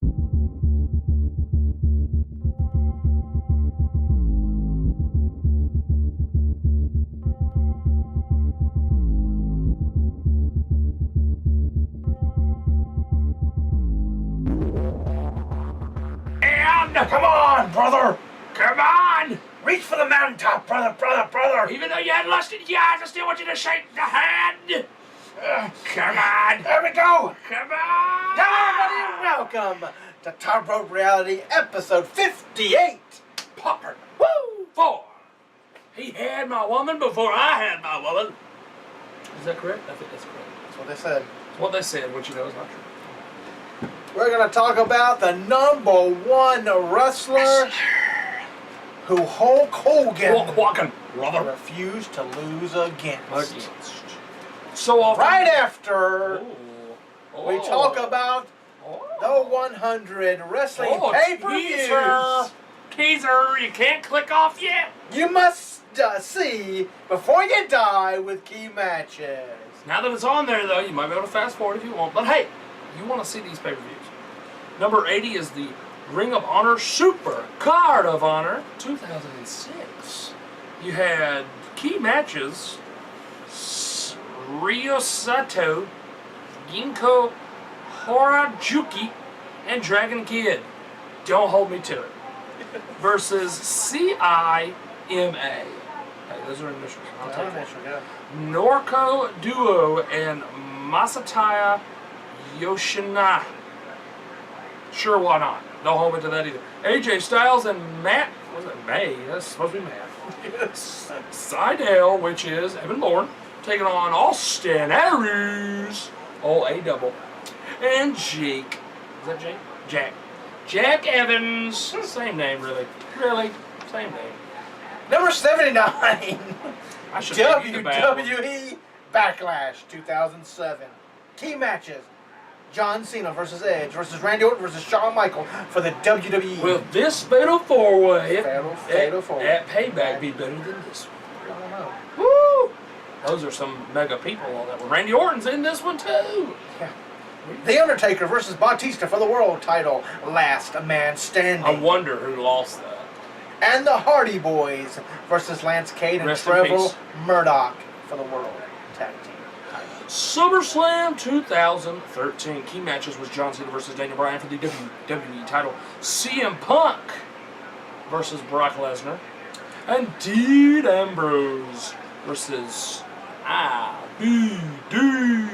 Come on, brother! Come on! Reach for the mountaintop, brother! Even though you had lust in your eyes, I still want you to shake the hand! Come on! There we go! Come on! Hello, everybody, and welcome to Top Rope Reality, episode 58! Popper! Woo! 4! He had my woman before I had my woman. Is that correct? I think that's correct. That's what they said. It's what they said, which you know is not true. We're going to talk about the number one wrestler who Hulk Hogan refused to lose against. So often. Right after we talk about the 100 wrestling pay-per-views. Teaser, you can't click off yet. You must see before you die with key matches. Now that it's on there, though, you might be able to fast forward if you want. But hey, you want to see these pay-per-views. Number 80 is the Ring of Honor Super Card of Honor 2006. You had key matches: Ryo Sato, Ginko Harajuki, and Dragon Kid. Don't hold me to it. Versus CIMA. Hey, those are initials. I'll take it. Norco Duo and Masataya Yoshina. Sure, why not? Don't hold me to that either. AJ Styles and Matt, was it May? That's supposed to be Matt. Yes. Seidel, which is Evan Bourne, taking on Austin Aries, A-double, and Jake. Is that Jake? Jack Evans. Same name, really. Same name. Number 79. I should WWE Backlash 2007. Key matches: John Cena versus Edge versus Randy Orton versus Shawn Michaels for the WWE. Will this fatal four-way Fatal four-way at Payback be better than this one? I don't know. Woo! Those are some mega people on that one. Randy Orton's in this one too. Yeah. The Undertaker versus Batista for the world title. Last man standing. I wonder who lost that. And the Hardy Boys versus Lance Cade and Rest in Trevor peace. Murdoch for the world tag team title. SummerSlam 2013. Key matches was John Cena versus Daniel Bryan for the WWE title. CM Punk versus Brock Lesnar. And Dean Ambrose versus IBD.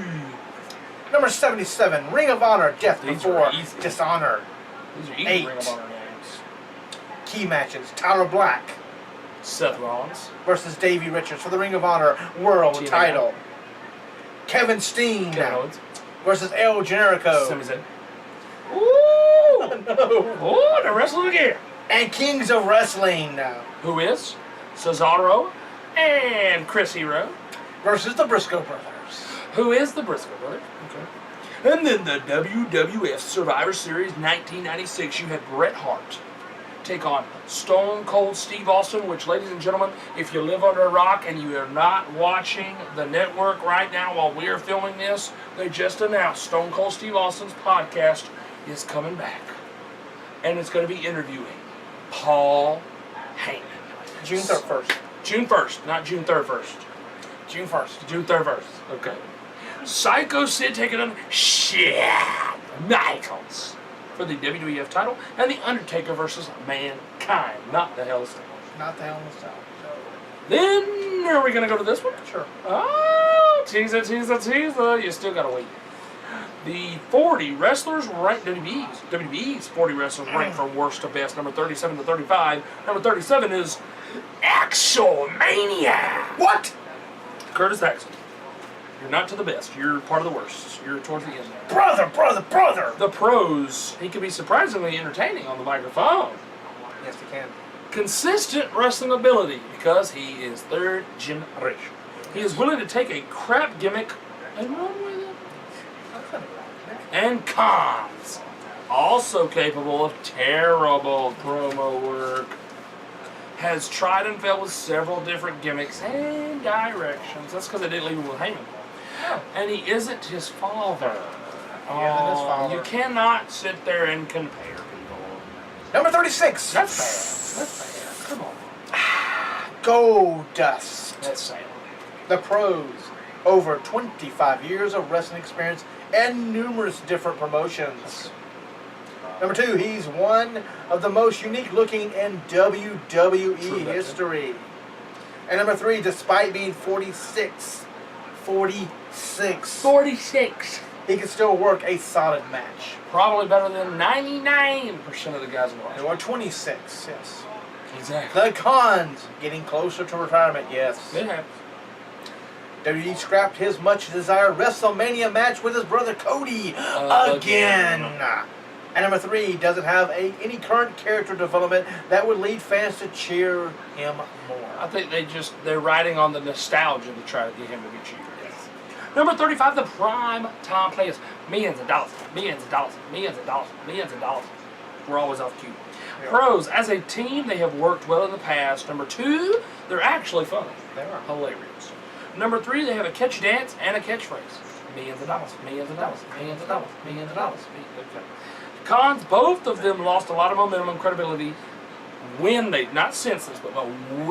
Number 77, Ring of Honor, Death Before Dishonor. These are easy 8. Ring of Honor names. Key matches: Tyler Black Seth Rollins versus Davey Richards for the Ring of Honor World TNA. title. Kevin Steen Kevin Owens versus El Generico. Sami Zayn. Ooh! No. Ooh, they're wrestling again. And Kings of Wrestling Who is Cesaro and Chris Hero. versus the Briscoe Brothers. Who is the Briscoe Brothers? Okay. And then the WWF Survivor Series 1996, you had Bret Hart take on Stone Cold Steve Austin, which, ladies and gentlemen, if you live under a rock and you are not watching the network right now while we are filming this, they just announced Stone Cold Steve Austin's podcast is coming back. And it's going to be interviewing Paul Heyman. June 1st. June 1st, not June 31st. June 1st. June 31st. Okay. Psycho Sid taking on Shawn Michaels for the WWF title, and The Undertaker versus Mankind, not the Hell in a Cell. Not the Hell in a Cell. Then, are we going to go to this one? Sure. Oh, teaser. You still got to wait. The 40 wrestlers ranked, WWE's 40 wrestlers ranked from worst to best, number 37 to 35. Number 37 is Axelmania. What? Curtis Axel. You're not to the best. You're part of the worst. You're towards the end there. Brother! The pros. He can be surprisingly entertaining on the microphone. Yes, he can. Consistent wrestling ability because he is third generation. He is willing to take a crap gimmick and run with it. And cons. Also capable of terrible promo work. Has tried and failed with several different gimmicks and directions. That's because they didn't leave him with Heyman. And he isn't his father. Oh, you cannot sit there and compare people. Number 36. That's fair. That's fair. Come on. Goldust. That's sad. The Pros. Over 25 years of wrestling experience and numerous different promotions. Number 2, he's one of the most unique looking in WWE history. And number 3, despite being 46, he can still work a solid match. Probably better than 99% of the guys in the roster. Or 26, yes. Exactly. The cons, getting closer to retirement, yes. It happens. WWE scrapped his much-desired WrestleMania match with his brother Cody again. And number 3, doesn't have any current character development that would lead fans to cheer him more. I think they're riding on the nostalgia to try to get him to be cheered. Yes. Number 35, the prime time players. Millions of dollars, millions of dollars, millions of dollars, millions of dollars. We're always off cue. Yeah. Pros, as a team, they have worked well in the past. Number 2, they're actually funny. They are. Hilarious. Number 3, they have a catchy dance and a catchphrase. Millions of dollars, millions of dollars, millions of dollars, millions of dollars. Okay. Cons, both of them lost a lot of momentum and credibility when they, not since this, but the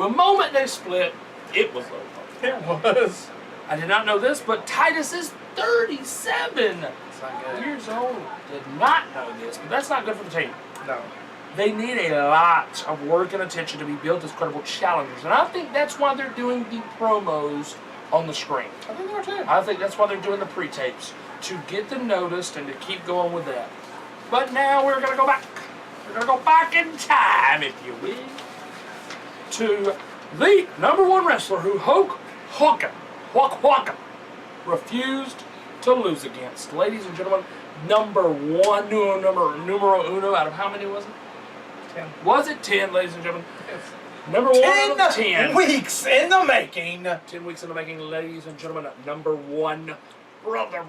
moment they split, it was over. It was. I did not know this, but Titus is 37 That's not good. years old. Did not know this, but that's not good for the team. No. They need a lot of work and attention to be built as credible challengers, and I think that's why they're doing the promos on the screen. I think they are too. I think that's why they're doing the pre-tapes, to get them noticed and to keep going with that. But now we're going to go back. We're going to go back in time, if you will, to the #1 wrestler who Hogan refused to lose against. Ladies and gentlemen, numero uno out of how many was it? 10. Was it 10, ladies and gentlemen? Yes. Number 1 out of 10. weeks in the making. 10 weeks in the making, ladies and gentlemen. #1 brother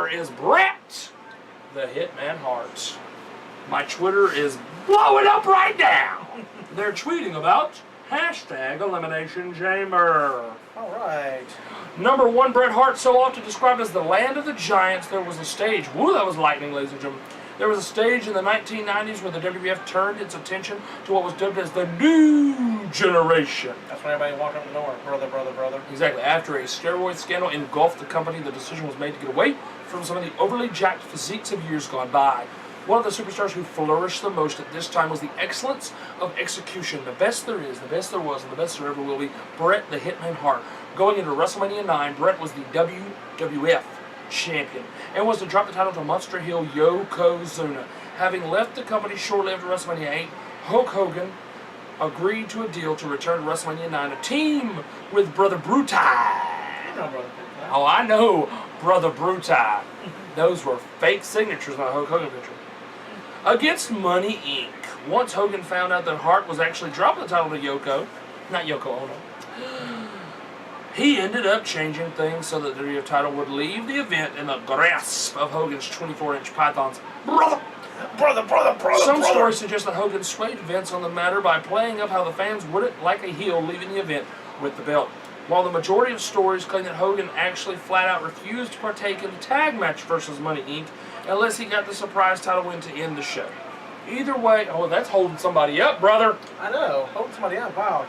is Bret, the Hitman Hart. My Twitter is blowing up right now. They're tweeting about #Elimination Chamber. All right. #1 Bret Hart, so often described as the land of the giants, there was a stage. Woo, that was lightning, ladies and gentlemen. There was a stage in the 1990s where the WWF turned its attention to what was dubbed as the new generation. That's when everybody walked up the door. Brother. Exactly. After a steroid scandal engulfed the company, the decision was made to get away from some of the overly jacked physiques of years gone by. One of the superstars who flourished the most at this time was the excellence of execution. The best there is, the best there was, and the best there ever will be, Bret the Hitman Hart. Going into WrestleMania 9, Bret was the WWF champion and was to drop the title to Monster Hill Yokozuna. Having left the company shortly after WrestleMania 8, Hulk Hogan agreed to a deal to return to WrestleMania 9, a team with Brother Brutai. You know Brother Brutai. Oh, I know Brother Brutai. Those were fake signatures on a Hulk Hogan picture. Against Money Inc. Once Hogan found out that Hart was actually dropping the title to not Yoko Ono, he ended up changing things so that the WWF title would leave the event in the grasp of Hogan's 24-inch pythons. Brother! Some stories suggest that Hogan swayed Vince on the matter by playing up how the fans wouldn't like a heel leaving the event with the belt. While the majority of stories claim that Hogan actually flat out refused to partake in the tag match versus Money Inc. unless he got the surprise title win to end the show. Either way, oh, that's holding somebody up, brother. I know, holding somebody up, wow.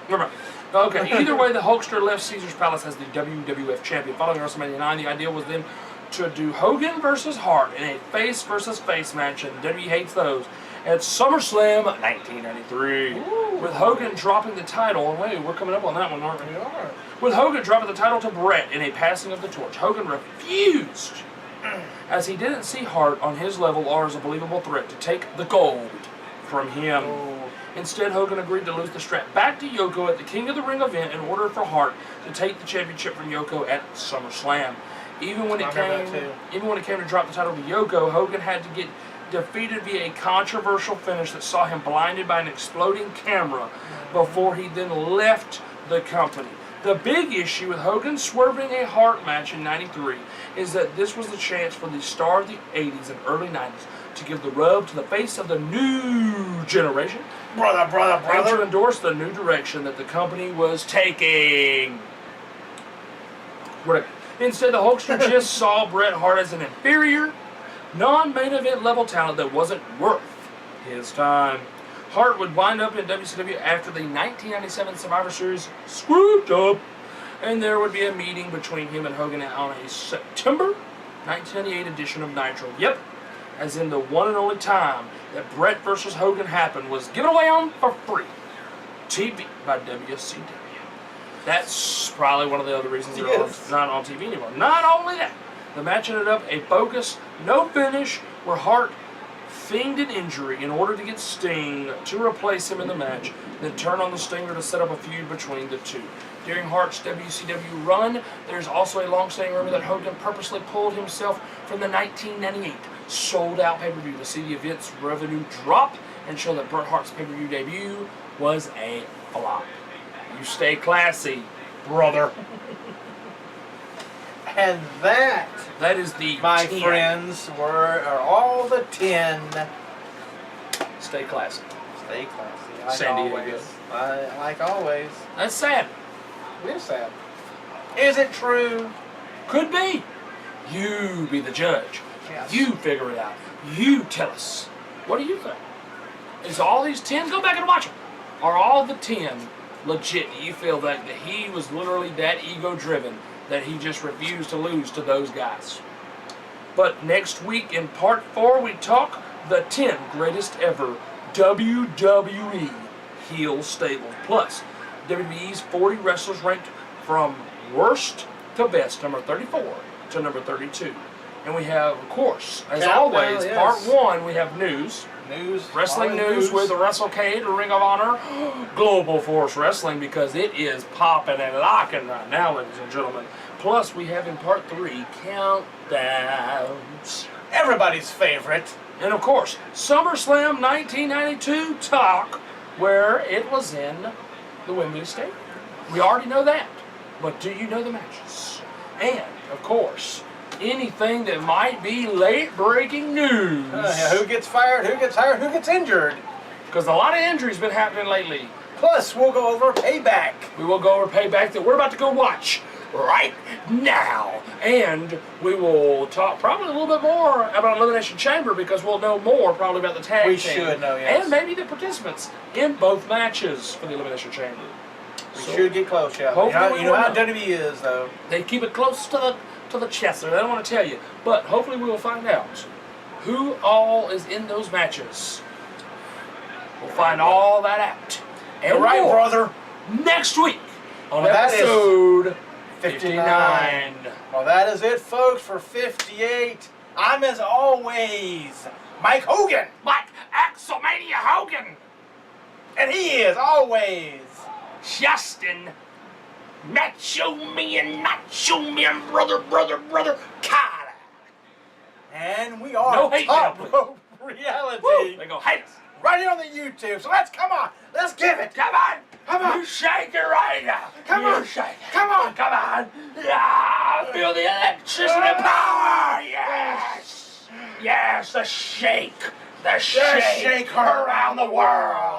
Never mind. Okay, either way, the Hulkster left Caesar's Palace as the WWF champion. Following WrestleMania 9, the idea was then to do Hogan versus Hart in a face versus face match, and WWE hates those, at SummerSlam 1993. Ooh. With Hogan dropping the title, and wait, we're coming up on that one, aren't we? We are. With Hogan dropping the title to Bret in a passing of the torch. Hogan refused, as he didn't see Hart on his level or as a believable threat to take the gold from him. Oh. Instead, Hogan agreed to lose the strap back to Yoko at the King of the Ring event in order for Hart to take the championship from Yoko at SummerSlam. Even when it came to drop the title to Yoko, Hogan had to get defeated via a controversial finish that saw him blinded by an exploding camera before he then left the company. The big issue with Hogan swerving a Hart match in '93 is that this was the chance for the star of the '80s and early '90s to give the rub to the face of the new generation, and to endorse the new direction that the company was taking. Instead, the Hulkster just saw Bret Hart as an inferior, non-main event level talent that wasn't worth his time. Hart would wind up in WCW after the 1997 Survivor Series screwed up, and there would be a meeting between him and Hogan on a September 1998 edition of Nitro. Yep, as in the one and only time that Bret versus Hogan happened was given away on for free. TV by WCW. That's probably one of the other reasons they're not on TV anymore. Not only that, the match ended up a bogus, no finish, where Hart feigned an injury in order to get Sting to replace him in the match, then turn on the Stinger to set up a feud between the two. During Hart's WCW run, there's also a long-standing rumor that Hogan purposely pulled himself from the 1998 sold-out pay-per-view to see the event's revenue drop and show that Bret Hart's pay-per-view debut was a flop. You stay classy, brother. And that is the my 10. friends, are all the 10. Stay classy. Stay classy, like San Diego. always. Like always. That's sad. It is sad. Is it true? Could be. You be the judge. Yes. You figure it out. You tell us. What do you think? Is all these 10, go back and watch them. Are all the 10 legit? Do you feel that he was literally that ego-driven that he just refused to lose to those guys? But next week in part 4, we talk the 10 greatest ever WWE heel stables. Plus, WWE's 40 wrestlers ranked from worst to best, number 34 to number 32. And we have, of course, as always, yes. part 1, we have news. Wrestling news with the WrestleCade, Ring of Honor, Global Force Wrestling, because it is popping and locking right now, ladies and gentlemen. Plus, we have in part 3, countdowns. Everybody's favorite. And of course, SummerSlam 1992 talk, where it was in the Wembley Stadium. We already know that, but do you know the matches? And, of course, anything that might be late-breaking news. Who gets fired, who gets hired, who gets injured. Because a lot of injuries been happening lately. Plus, we'll go over Payback. We will go over Payback that we're about to go watch right now. And we will talk probably a little bit more about Elimination Chamber because we'll know more probably about the tag team. We should know, yes. And maybe the participants in both matches for the Elimination Chamber. We should get close, yeah. You know how WWE is, though. They keep it close to the chest. They don't want to tell you. But hopefully we will find out who all is in those matches. We'll find all that out. And right, more brother. next week on That episode is 59. Well, that is it, folks, for 58. I'm, as always, Mike Hogan. Mike Axelmania Hogan. And he is always Justin Nacho Man, brother, Carter. And we are No hate Top mail, Rope Reality. Woo, they go hate us. Right here on the YouTube. So come on. Let's give it. Come on. Come on. You shake it right now. Come You on. Shake it. Come on. Come on. Yeah, feel the electricity power. Yes. Yes, the shake. The shake shake around the world.